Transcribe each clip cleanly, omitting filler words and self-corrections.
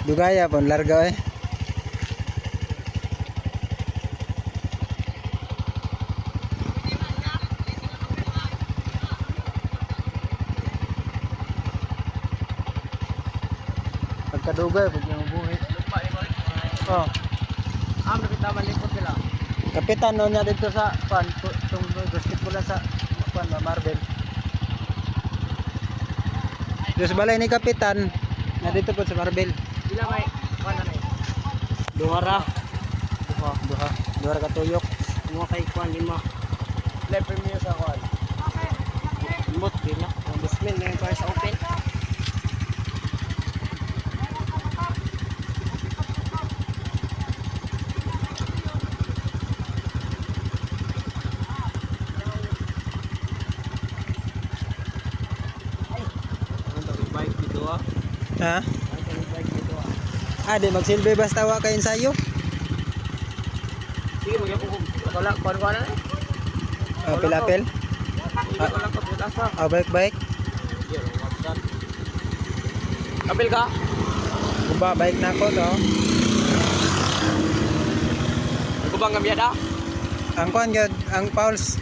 Dugaya pon larga eh. Pagkadugay pag yung buhi. Oh. Kita malipot sila. Kapitan no niya dito sa pan tung basketball sa pan Marvel. Terus balay ni kapitan na dito po sa Marvel. Ila may kuan na. Duha ka tuyok. Mo kay kuan lima. Le premium sa kuan. Okay. Mot din na. Ang basement na yung para sa open. Bike dito ah. Ha? Bike dito ah. Di magsilbi basta wa kay ensayo. Sige magyapon ko. Wala kuan na. Apel-apel. Wala ka butas ah. Bike. Apil ka? Guba bike na ko to. Ako bang gamyada? Ang kuan gyud ang Pauls.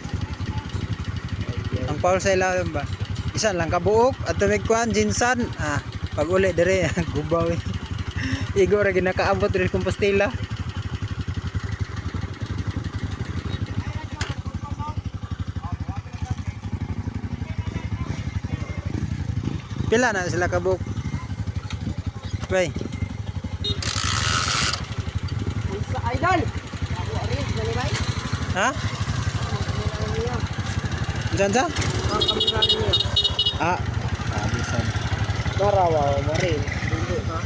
Ang Pauls sa ilalim ba? Isa lang kabuok at tumig kuan jinsan. Pag uli dire gubaw. Igo ra ginakaabot diri Compostela. Pila na sila kabuk. Bay. Sa idol. Ako ari dali bay. Ha? Diyan sa? Ang kamera niya. Abisan. Narawa mo rin. Dili ka.